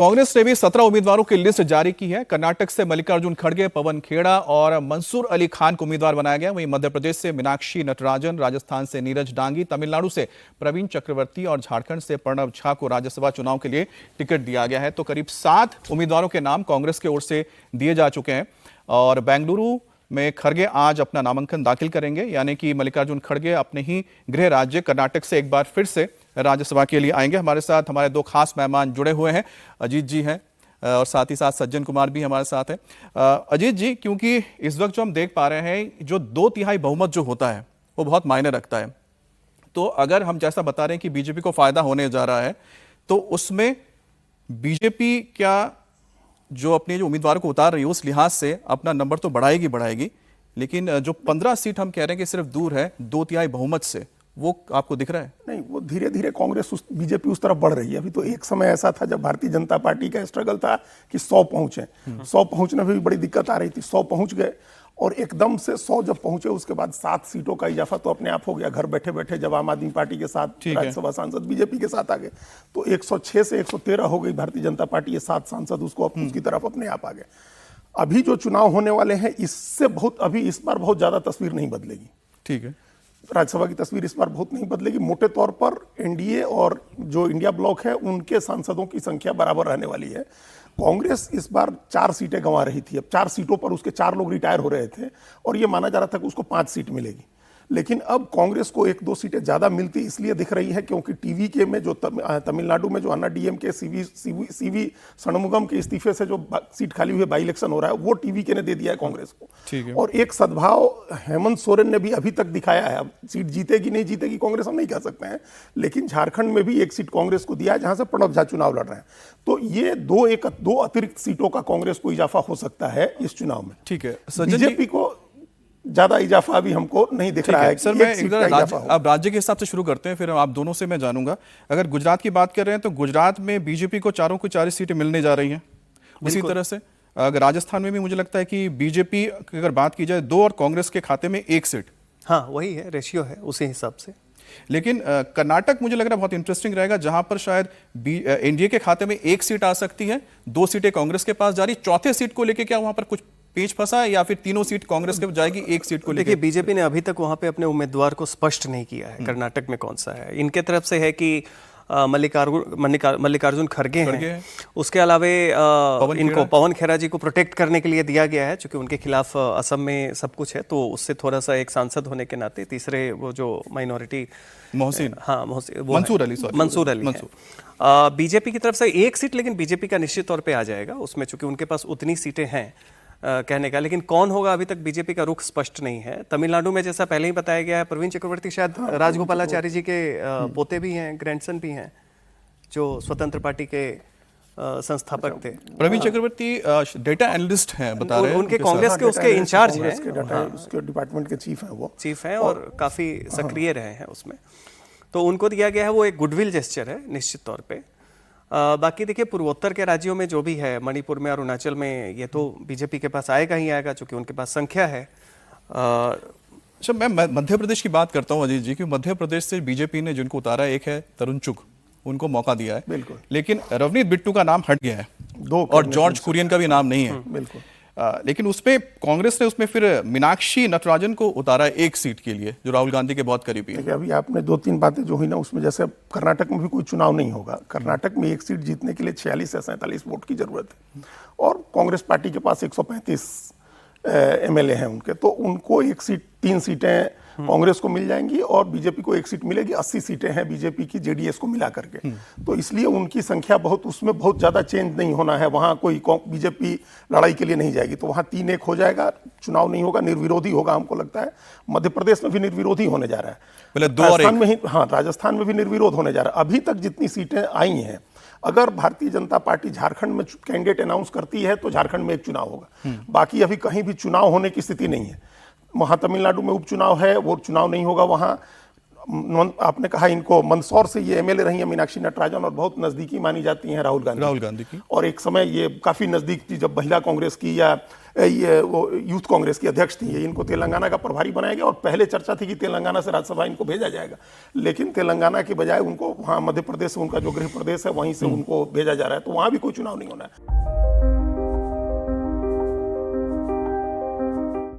कांग्रेस ने भी 17 उम्मीदवारों की लिस्ट जारी की है। कर्नाटक से मल्लिकार्जुन खड़गे, पवन खेड़ा और मंसूर अली खान को उम्मीदवार बनाया गया। वहीं मध्य प्रदेश से मीनाक्षी नटराजन, राजस्थान से नीरज डांगी, तमिलनाडु से प्रवीण चक्रवर्ती और झारखंड से प्रणव झा को राज्यसभा चुनाव के लिए टिकट दिया गया है। तो करीब 7 उम्मीदवारों के नाम कांग्रेस की ओर से दिए जा चुके हैं और बेंगलुरु में खड़गे आज अपना नामांकन दाखिल करेंगे, यानी कि मल्लिकार्जुन खड़गे अपने ही गृह राज्य कर्नाटक से एक बार फिर से राज्यसभा के लिए आएंगे। हमारे साथ हमारे 2 खास मेहमान जुड़े हुए हैं। अजीत जी हैं और साथ ही साथ सज्जन कुमार भी हमारे साथ हैं। अजीत जी, क्योंकि इस वक्त जो हम देख पा रहे हैं, जो 2/3 बहुमत जो होता है वो बहुत मायने रखता है। तो अगर हम जैसा बता रहे हैं कि बीजेपी को फायदा होने जा रहा है, तो उसमें बीजेपी क्या जो अपने जो उम्मीदवारों को उतार रही है उस लिहाज से अपना नंबर तो बढ़ाएगी, लेकिन जो 15 सीट हम कह रहे हैं कि सिर्फ दूर है 2/3 बहुमत से, वो आपको दिख रहा है? नहीं, वो धीरे धीरे कांग्रेस बीजेपी उस तरफ बढ़ रही है। अभी तो एक समय ऐसा था जब भारतीय जनता पार्टी का स्ट्रगल था कि 100 पहुंचे। 100 पहुंचने में भी बड़ी दिक्कत आ रही थी। 100 पहुंच गए और एकदम से 100 जब पहुंचे उसके बाद 7 सीटों का इजाफा तो अपने आप हो गया। घर बैठे बैठे जब आम आदमी पार्टी के साथ राज्यसभा सांसद बीजेपी के साथ आ गए तो 106 से 113 हो गई भारतीय जनता पार्टी के 7 सांसद उसकी तरफ अपने आप आ गए। अभी जो चुनाव होने वाले हैं इससे अभी इस बार बहुत ज्यादा तस्वीर नहीं बदलेगी। ठीक है, राज्यसभा की तस्वीर इस बार बहुत नहीं बदलेगी। मोटे तौर पर एनडीए और जो इंडिया ब्लॉक है उनके सांसदों की संख्या बराबर रहने वाली है। कांग्रेस इस बार 4 सीटें गंवा रही थी। अब 4 सीटों पर उसके 4 लोग रिटायर हो रहे थे और यह माना जा रहा था कि उसको 5 सीट मिलेगी, लेकिन अब कांग्रेस को 1-2 सीटें ज्यादा मिलती इसलिए दिख रही है क्योंकि टीवीके में जो तमिलनाडु में जो अन्ना डीएमके सीवी षणमुगम के इस्तीफे से जो सीट खाली हुई है, बाई इलेक्शन हो रहा है, वो टीवीके ने दे दिया है कांग्रेस को। और एक सद्भाव हेमंत सोरेन ने भी अभी तक दिखाया है। अब सीट जीतेगी नहीं जीतेगी कांग्रेस हम नहीं कह सकते हैं, लेकिन झारखंड में भी एक सीट कांग्रेस को दिया है जहां से प्रणव झा चुनाव लड़ रहे हैं। तो ये 2 अतिरिक्त सीटों का कांग्रेस को इजाफा हो सकता है इस चुनाव में। ठीक है, बीजेपी को ज्यादा इजाफा अभी हमको नहीं दिख रहा है। सर, मैं अब राज्य के हिसाब से शुरू करते हैं, फिर आप दोनों से मैं जानूंगा। अगर गुजरात की बात कर रहे हैं तो गुजरात में बीजेपी को 4 की 4 सीटें मिलने जा रही हैं। उसी तरह से अगर राजस्थान में भी मुझे लगता है कि बीजेपी की अगर बात की जाए 2 और कांग्रेस के खाते में 1 सीट। हाँ, वही है, रेशियो है उसी हिसाब से। लेकिन कर्नाटक मुझे लग रहा है बहुत इंटरेस्टिंग रहेगा, जहां पर शायद एनडीए के खाते में 1 सीट आ सकती है, 2 सीटें कांग्रेस के पास जा रही। चौथे सीट को लेकर क्या वहां पर कुछ पेच फंसा है या फिर तीनों सीट कांग्रेस के जाएगी, 1 सीट को लेकर? देखिए, बीजेपी ने अभी तक वहां पे अपने उम्मीदवार को स्पष्ट नहीं किया है कर्नाटक में कौन सा है। इनके तरफ से है कि मल्लिकार्जुन खड़गे हैं। उसके अलावे इनको पवन खेड़ा जी को प्रोटेक्ट करने के लिए दिया गया है, क्योंकि उनके खिलाफ असम में सब कुछ है, तो उससे थोड़ा सा एक सांसद होने के नाते। तीसरे वो जो माइनॉरिटी मंसूर अली बीजेपी की तरफ से 1 सीट, लेकिन बीजेपी का निश्चित तौर पे आ जाएगा उसमें, चूंकि उनके पास उतनी सीटें हैं कहने का। लेकिन कौन होगा अभी तक बीजेपी का रुख स्पष्ट नहीं है। तमिलनाडु में जैसा पहले ही बताया गया है, प्रवीण चक्रवर्ती शायद राजगोपालाचारी जी के पोते भी हैं, ग्रैंडसन भी हैं, जो स्वतंत्र पार्टी के संस्थापक थे। प्रवीण चक्रवर्ती डेटा एनालिस्ट हैं, बता रहे हैं। उनके कांग्रेस के उसके इंचार्ज हैं, उसके डिपार्टमेंट के चीफ हैं, वो चीफ हैं और काफी सक्रिय रहे हैं उसमें। तो उनको दिया गया है, वो एक गुडविल जेस्चर है निश्चित तौर पे। बाकी देखिए, पूर्वोत्तर के राज्यों में जो भी है, मणिपुर में और अरुणाचल में, ये तो बीजेपी के पास आएगा ही आएगा, क्योंकि उनके पास संख्या है। अच्छा, मैं मध्य प्रदेश की बात करता हूँ अजीत जी, कि मध्य प्रदेश से बीजेपी ने जिनको उतारा, एक है तरुण चुग, उनको मौका दिया है। बिल्कुल। लेकिन रवनीत बिट्टू का नाम हट गया है और जॉर्ज कुरियन का भी नाम नहीं है। बिल्कुल। लेकिन उसमें कांग्रेस ने उसमें फिर मीनाक्षी नटराजन को उतारा 1 सीट के लिए, जो राहुल गांधी के बहुत करीबी है। अभी आपने 2-3 बातें जो हुई ना, उसमें जैसे कर्नाटक में भी कोई चुनाव नहीं होगा। कर्नाटक में 1 सीट जीतने के लिए 46 या 47 वोट की जरूरत है और कांग्रेस पार्टी के पास 135 एमएलए हैं उनके, तो उनको 1 सीट, 3 सीटें कांग्रेस को मिल जाएंगी और बीजेपी को 1 सीट मिलेगी। 80 सीटें हैं बीजेपी की जेडीएस को मिला करके, तो इसलिए उनकी संख्या उसमें बहुत ज्यादा चेंज नहीं होना है। वहां कोई बीजेपी लड़ाई के लिए नहीं जाएगी, तो वहां 3-1 हो जाएगा, चुनाव नहीं होगा, निर्विरोधी होगा। हमको लगता है मध्य प्रदेश में भी निर्विरोधी होने जा रहा है, राजस्थान में ही, हाँ, राजस्थान में भी निर्विरोध होने जा रहा है। अभी तक जितनी सीटें आई हैं, अगर भारतीय जनता पार्टी झारखंड में कैंडिडेट अनाउंस करती है तो झारखंड में एक चुनाव होगा। बाकी अभी कहीं भी चुनाव होने की स्थिति नहीं है। वहां तमिलनाडु में उपचुनाव है, वो चुनाव नहीं होगा वहां। आपने कहा इनको मंदसौर से ये एमएलए रही हैं मीनाक्षी नटराजन और बहुत नजदीकी मानी जाती हैं राहुल गांधी की। और एक समय ये काफी नजदीक थी जब महिला कांग्रेस की या ये वो यूथ कांग्रेस की अध्यक्ष थी। ये इनको तेलंगाना का प्रभारी बनाया गया और पहले चर्चा थी कि तेलंगाना से राज्यसभा इनको भेजा जाएगा, लेकिन तेलंगाना के बजाय उनको वहाँ मध्य प्रदेश से, उनका जो गृह प्रदेश है वहीं से उनको भेजा जा रहा है, तो वहाँ भी कोई चुनाव नहीं होना है।